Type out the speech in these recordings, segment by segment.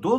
2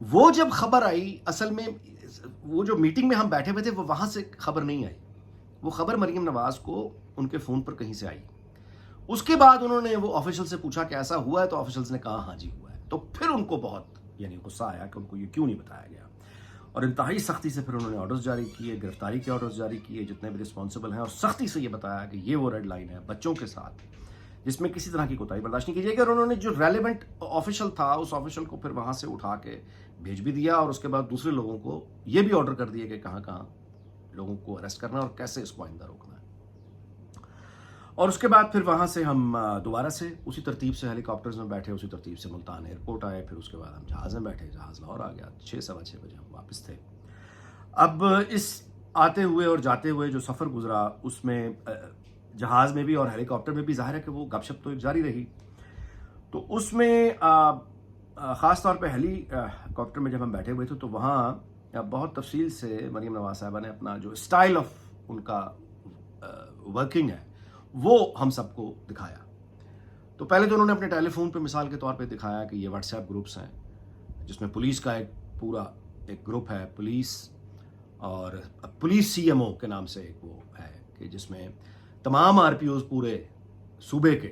وہ جب خبر آئی، اصل میں وہ جو میٹنگ میں ہم بیٹھے ہوئے تھے وہ وہاں سے خبر نہیں آئی، وہ خبر مریم نواز کو ان کے فون پر کہیں سے آئی. اس کے بعد انہوں نے وہ آفیشل سے پوچھا کہ ایسا ہوا ہے، تو آفیشلز نے کہا ہاں جی ہوا ہے. تو پھر ان کو بہت غصہ آیا کہ ان کو یہ کیوں نہیں بتایا گیا، اور انتہائی سختی سے پھر انہوں نے آرڈرز جاری کیے، گرفتاری کے آرڈرز جاری کیے جتنے بھی رسپانسبل ہیں، اور سختی سے یہ بتایا کہ یہ وہ ریڈ لائن ہے بچوں کے ساتھ جس میں کسی طرح کی کوتاہی برداشت نہیں کی جائے گی. اور انہوں نے جو ریلیونٹ آفیشل تھا اس آفیشل کو پھر وہاں سے اٹھا کے بھیج بھی دیا، اور اس کے بعد دوسرے لوگوں کو یہ بھی آرڈر کر دیا کہ کہاں کہاں لوگوں کو اریسٹ کرنا اور کیسے اس کو آئندہ روکنا ہے. اور اس کے بعد پھر وہاں سے ہم دوبارہ سے اسی ترتیب سے ہیلی کاپٹرز میں بیٹھے، اسی ترتیب سے ملتان ایئرپورٹ آئے، پھر اس کے بعد ہم جہاز میں بیٹھے، جہاز لاہور آ گیا، 6:15 بجے ہم واپس تھے. اب اس آتے ہوئے اور جاتے ہوئے جو سفر گزرا اس میں جہاز میں بھی اور ہیلی کاپٹر میں بھی ظاہر ہے کہ وہ گپ شپ تو ایک جاری رہی. تو اس میں خاص طور پہ ہیلی کاپٹر میں جب ہم بیٹھے ہوئے تھے تو وہاں بہت تفصیل سے مریم نواز صاحبہ نے اپنا جو اسٹائل آف ان کا ورکنگ ہے وہ ہم سب کو دکھایا. تو پہلے تو انہوں نے اپنے ٹیلی فون پہ مثال کے طور پہ دکھایا کہ یہ واٹس ایپ گروپس ہیں جس میں پولیس کا ایک پورا ایک گروپ ہے، پولیس اور پولیس سی ایم او کے نام سے ایک وہ ہے کہ جس میں تمام آر پی اوز پورے صوبے کے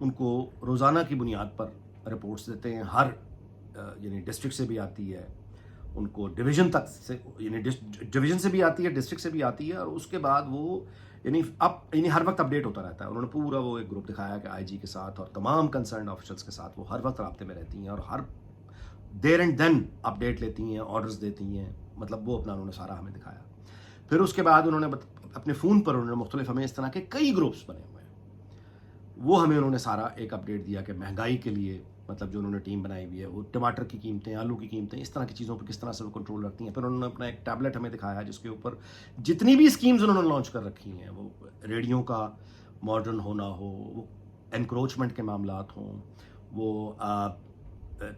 ان کو روزانہ کی بنیاد پر رپورٹس دیتے ہیں. ہر ڈسٹرکٹ سے بھی آتی ہے ان کو، ڈویژن تک سے ڈویژن سے بھی آتی ہے، ڈسٹرکٹ سے بھی آتی ہے، اور اس کے بعد وہ ہر وقت اپڈیٹ ہوتا رہتا ہے. انہوں نے پورا وہ ایک گروپ دکھایا کہ آئی جی کے ساتھ اور تمام کنسرنڈ آفیسرس کے ساتھ وہ ہر وقت رابطے میں رہتی ہیں اور ہر دیر اینڈ دین اپڈیٹ لیتی ہیں، آرڈرز دیتی ہیں. مطلب وہ اپنا انہوں نے سارا ہمیں دکھایا. پھر اس کے بعد انہوں نے اپنے فون پر انہوں نے مختلف ہمیں اس طرح کے کئی گروپس بنے ہوئے ہیں، وہ ہمیں انہوں نے سارا ایک اپڈیٹ دیا کہ مہنگائی کے لیے مطلب جو انہوں نے ٹیم بنائی ہوئی ہے وہ ٹماٹر کی قیمتیں، آلو کی قیمتیں، اس طرح کی چیزوں پہ کس طرح سے وہ کنٹرول رکھتی ہیں. پھر انہوں نے اپنا ایک ٹیبلٹ ہمیں دکھایا جس کے اوپر جتنی بھی اسکیمز انہوں نے لانچ کر رکھی ہیں، وہ ریڈیو کا ماڈرن ہونا ہو، وہ انکروچمنٹ کے معاملات ہوں، وہ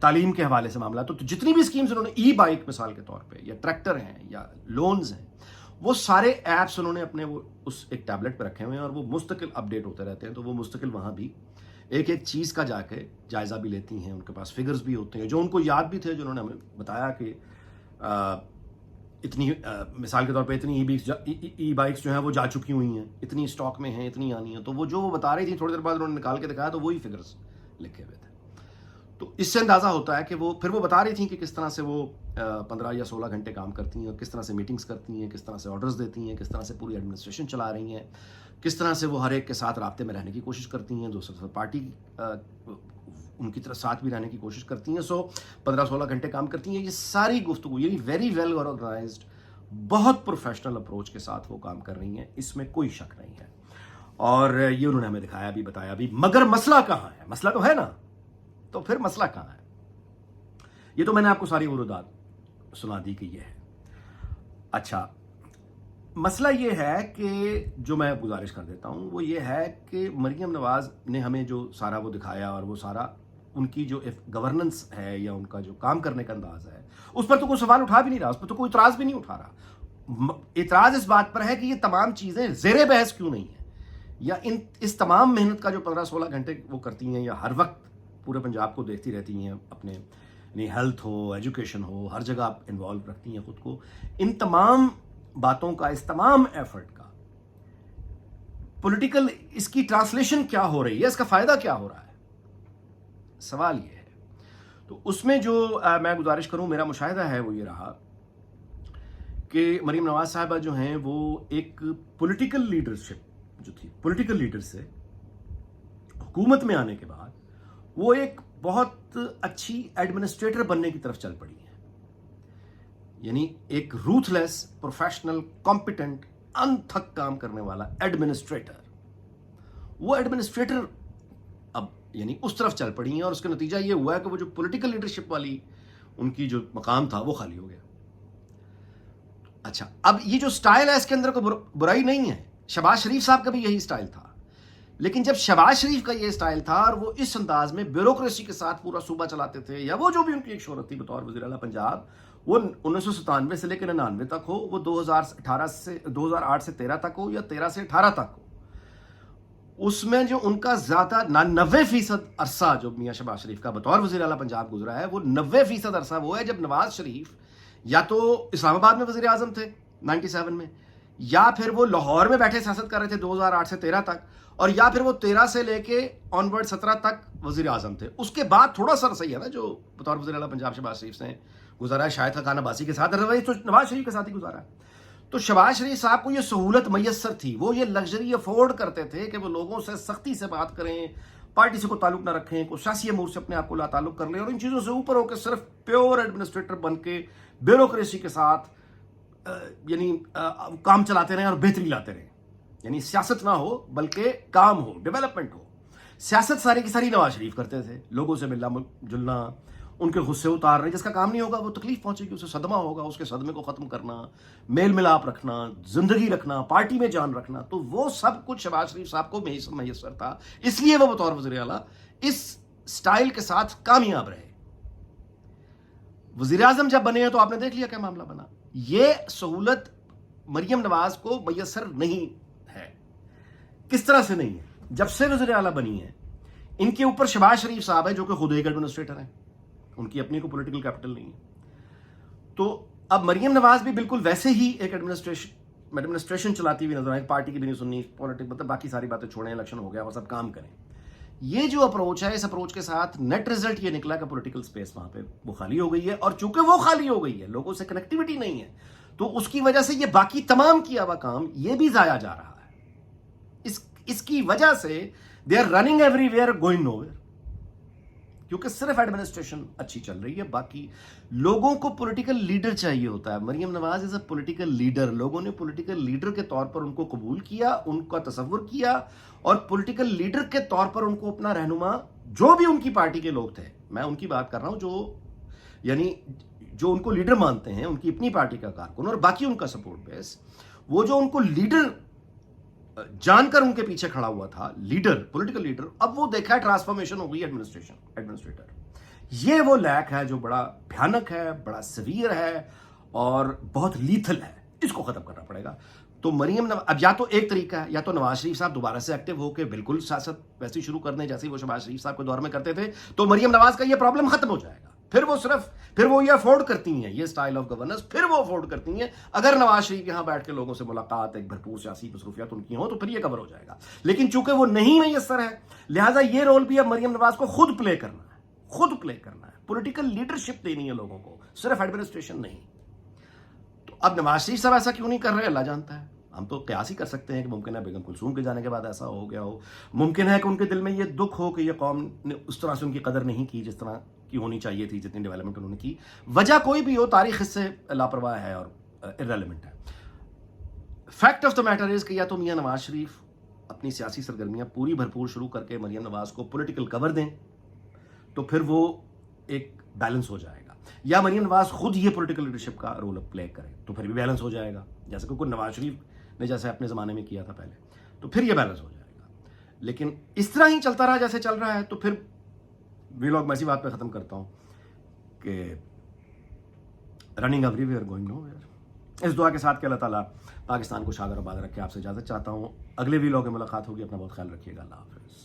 تعلیم کے حوالے سے معاملات، تو جتنی بھی اسکیمز انہوں نے ای بائک مثال کے طور پہ یا ٹریکٹر ہیں یا لونز ہیں، وہ سارے ایپس انہوں نے اپنے وہ اس ایک ٹیبلٹ پہ رکھے ہوئے ہیں اور وہ مستقل اپڈیٹ ہوتے رہتے ہیں. تو وہ مستقل وہاں بھی ایک ایک چیز کا جا کے جائزہ بھی لیتی ہیں. ان کے پاس فگرز بھی ہوتے ہیں جو ان کو یاد بھی تھے، جو انہوں نے ہمیں بتایا کہ اتنی مثال کے طور پہ اتنی ای بائکس جو ہیں وہ جا چکی ہوئی ہیں، اتنی اسٹاک میں ہیں، اتنی آنی ہیں. تو وہ جو وہ بتا رہی تھی تھوڑی دیر بعد انہوں نے نکال کے دکھایا تو وہی فگرز لکھے ہوئے تھے. تو اس سے اندازہ ہوتا ہے کہ وہ پھر وہ بتا رہی تھیں کہ کس طرح سے وہ 15 یا 16 گھنٹے کام کرتی ہیں، کس طرح سے میٹنگز کرتی ہیں، کس طرح سے آرڈرز دیتی ہیں، کس طرح سے پوری ایڈمنسٹریشن چلا رہی ہیں، کس طرح سے وہ ہر ایک کے ساتھ رابطے میں رہنے کی کوشش کرتی ہیں، دوسرے پارٹی ان کی طرف ساتھ بھی رہنے کی کوشش کرتی ہیں. 15-16 گھنٹے کام کرتی ہیں. یہ ساری گفتگو ویری ویل آرگنائزڈ، بہت پروفیشنل اپروچ کے ساتھ وہ کام کر رہی ہیں، اس میں کوئی شک نہیں ہے. اور یہ انہوں نے ہمیں دکھایا بھی، بتایا بھی. مگر مسئلہ کہاں ہے؟ مسئلہ تو ہے نا، تو پھر مسئلہ کہاں ہے؟ یہ تو میں نے آپ کو ساری وردات سنا دی کہ یہ ہے. اچھا، مسئلہ یہ ہے کہ جو میں گزارش کر دیتا ہوں وہ یہ ہے کہ مریم نواز نے ہمیں جو سارا وہ دکھایا اور وہ سارا ان کی جو گورننس ہے یا ان کا جو کام کرنے کا انداز ہے، اس پر تو کوئی سوال اٹھا بھی نہیں رہا، اس پر تو کوئی اعتراض بھی نہیں اٹھا رہا. اعتراض اس بات پر ہے کہ یہ تمام چیزیں زیر بحث کیوں نہیں ہیں، یا اس تمام محنت کا جو 15-16 گھنٹے وہ کرتی ہیں یا ہر وقت پورے پنجاب کو دیکھتی رہتی ہیں، اپنے ہیلتھ ہو، ایجوکیشن ہو، ہر جگہ انوالو رکھتی ہیں خود کو. ان تمام باتوں کا، اس تمام ایفرٹ کا پولیٹیکل اس کی ٹرانسلیشن کیا ہو رہی ہے، اس کا فائدہ کیا ہو رہا ہے؟ سوال یہ ہے. تو اس میں جو میں گزارش کروں، میرا مشاہدہ ہے وہ یہ رہا کہ مریم نواز صاحبہ جو ہیں وہ ایک پولیٹیکل لیڈرشپ جو تھی، پولیٹیکل لیڈر سے حکومت میں آنے کے بعد وہ ایک بہت اچھی ایڈمنسٹریٹر بننے کی طرف چل پڑی ہیں. یعنی ایک روتھ لیس، پروفیشنل، کمپیٹنٹ، انتھک کام کرنے والا ایڈمنسٹریٹر. وہ ایڈمنسٹریٹر اب اس طرف چل پڑی ہیں اور اس کا نتیجہ یہ ہوا ہے کہ وہ جو پولیٹیکل لیڈرشپ والی ان کی جو مقام تھا وہ خالی ہو گیا. اچھا، اب یہ جو سٹائل ہے اس کے اندر کوئی برائی نہیں ہے. شہباز شریف صاحب کا بھی یہی سٹائل تھا، لیکن جب شہباز شریف کا یہ سٹائل تھا اور وہ اس انداز میں بیوروکریسی کے ساتھ پورا صوبہ چلاتے تھے، یا وہ جو بھی ان کی ایک شہرت تھی بطور وزیر اعلیٰ پنجاب، وہ 1997 سے لے کے 99 تک ہو، وہ 2008 سے 13 تک ہو یا 13 سے 18 تک ہو، اس میں جو ان کا زیادہ 90% عرصہ جو میاں شہباز شریف کا بطور وزیر اعلیٰ پنجاب گزرا ہے، وہ 90% عرصہ وہ ہے جب نواز شریف یا تو اسلام آباد میں وزیر اعظم تھے 97 میں، یا پھر وہ لاہور میں بیٹھے سیاست کر رہے تھے 2008 سے 13 تک، اور یا پھر وہ 13 سے لے کے آنورڈ 17 تک وزیر اعظم تھے. اس کے بعد تھوڑا سا صحیح ہے نا جو بطور وزیر اعلیٰ پنجاب شہباز شریف نے گزارا ہے، شاہد خاقان عباسی کے ساتھ، تو نواز شریف کے ساتھ ہی گزارا ہے. تو شہباز شریف صاحب کو یہ سہولت میسر تھی، وہ یہ لگژری افورڈ کرتے تھے کہ وہ لوگوں سے سختی سے بات کریں، پارٹی سے کوئی تعلق نہ رکھیں، کوئی سیاسی امور سے اپنے آپ کو لا تعلق کر لیں، اور ان چیزوں سے اوپر ہو کے صرف پیور ایڈمنسٹریٹر بن کے بیوروکریسی کے ساتھ یعنی کام چلاتے رہیں اور بہتری لاتے رہیں. یعنی سیاست نہ ہو بلکہ کام ہو، ڈیولپمنٹ ہو. سیاست ساری کی ساری نواز شریف کرتے تھے، لوگوں سے ملنا جلنا، ان کے غصے اتارنے. جس کا کام نہیں ہوگا وہ تکلیف پہنچے گی، اسے صدمہ ہوگا، اس کے صدمے کو ختم کرنا، میل ملاپ رکھنا، زندگی رکھنا، پارٹی میں جان رکھنا. تو وہ سب کچھ شہباز شریف صاحب کو میسر تھا، اس لیے وہ بطور وزیر اعلیٰ اس سٹائل کے ساتھ کامیاب رہے. وزیر اعظم جب بنے ہیں تو آپ نے دیکھ لیا کیا معاملہ بنا. یہ سہولت مریم نواز کو میسر نہیں ہے. کس طرح سے نہیں ہے؟ جب سے وزیر اعلیٰ بنی ہے، ان کے اوپر شہباز شریف صاحب ہے جو کہ خود ایک ایڈمنسٹریٹر ہیں، ان کی اپنی کوئی پولیٹیکل کیپٹل نہیں ہے. تو اب مریم نواز بھی بالکل ویسے ہی ایک ایڈمنسٹریشن چلاتی ہوئی نظر آئے، پارٹی کی بھی نہیں سننی، پولیٹک مطلب باقی ساری باتیں چھوڑیں، الیکشن ہو گیا وہ سب کام کریں. یہ جو اپروچ ہے، اس اپروچ کے ساتھ نیٹ رزلٹ یہ نکلا کہ پولیٹیکل سپیس وہاں پہ وہ خالی ہو گئی ہے، اور چونکہ وہ خالی ہو گئی ہے، لوگوں سے کنیکٹیوٹی نہیں ہے، تو اس کی وجہ سے یہ باقی تمام کیا ہوا کام یہ بھی ضائع جا رہا ہے. اس کی وجہ سے they are running everywhere going nowhere, کیونکہ صرف ایڈمنسٹریشن اچھی چل رہی ہے. باقی لوگوں کو پولیٹیکل لیڈر چاہیے ہوتا ہے. مریم نواز از اے پولیٹیکل لیڈر. لوگوں نے پولیٹیکل لیڈر کے طور پر ان کو قبول کیا، ان کا تصور کیا، اور پولیٹیکل لیڈر کے طور پر ان کو اپنا رہنما، جو بھی ان کی پارٹی کے لوگ تھے، میں ان کی بات کر رہا ہوں، جو ان کو لیڈر مانتے ہیں، ان کی اپنی پارٹی کا کارکن اور باقی ان کا سپورٹ بیس، وہ جو ان کو لیڈر جان کر ان کے پیچھے کھڑا ہوا تھا، لیڈر، پولیٹیکل لیڈر، اب وہ دیکھا ہے ٹرانسفارمیشن ہو گئی ایڈمنسٹریٹر. یہ وہ لیک ہے جو بڑا بھیانک ہے، بڑا سیویئر ہے اور بہت لیتھل ہے. اس کو ختم کرنا پڑے گا. تو مریم اب یا تو ایک طریقہ ہے، یا تو نواز شریف صاحب دوبارہ سے ایکٹیو ہو کے بالکل سیاست ویسی شروع کر دیں جیسے وہ شہباز شریف صاحب کے دور میں کرتے تھے، تو مریم نواز کا یہ پرابلم ختم ہو جائے گا. پھر وہ یہ افورڈ کرتی ہیں، یہ سٹائل آف گورننس پھر وہ افورڈ کرتی ہیں. اگر نواز شریف یہاں بیٹھ کے لوگوں سے ملاقات، ایک بھرپور سیاسی مصروفیات ان کی ہوں، تو پھر یہ کور ہو جائے گا. لیکن چونکہ وہ نہیں میسر ہے، لہٰذا یہ رول بھی اب مریم نواز کو خود پلے کرنا ہے. پولیٹیکل لیڈرشپ دینی ہے لوگوں کو، صرف ایڈمنسٹریشن نہیں. تو اب نواز شریف صاحب ایسا کیوں نہیں کر رہے، اللہ جانتا ہے. ہم تو قیاس ہی کر سکتے ہیں کہ ممکن ہے بیگم کلثوم کے جانے کے بعد ایسا ہو گیا ہو، ممکن ہے کہ ان کے دل میں یہ دکھ ہو کہ یہ قوم نے اس طرح سے ان کی قدر نہیں کی جس طرح کی ہونی چاہیے تھی، جتنی ڈیولپمنٹ انہوں نے کی. وجہ کوئی بھی ہو، تاریخ اس سے لاپرواہ ہے اور ارریلیونٹ ہے. Fact of the matter is کہ یا تو میاں نواز شریف اپنی سیاسی سرگرمیاں پوری بھرپور شروع کر کے مریم نواز کو پولیٹیکل کور دیں، تو پھر وہ ایک بیلنس ہو جائے گا، یا مریم نواز خود یہ پولیٹیکل لیڈرشپ کا رول پلے کرے تو پھر بھی بیلنس ہو جائے گا، جیسے کہ نواز شریف نے جیسے اپنے زمانے میں کیا تھا پہلے، تو پھر یہ بیلنس ہو جائے گا. لیکن اس طرح ہی چلتا رہا جیسے چل رہا ہے، تو پھر ویلاگ میں اسی بات پہ ختم کرتا ہوں کہ running everywhere going nowhere. اس دعا کے ساتھ کہ اللہ تعالیٰ پاکستان کو شاد اور آباد رکھے. آپ سے اجازت چاہتا ہوں، اگلے ویلاگ میں ملاقات ہوگی. اپنا بہت خیال رکھیے گا. اللہ حافظ.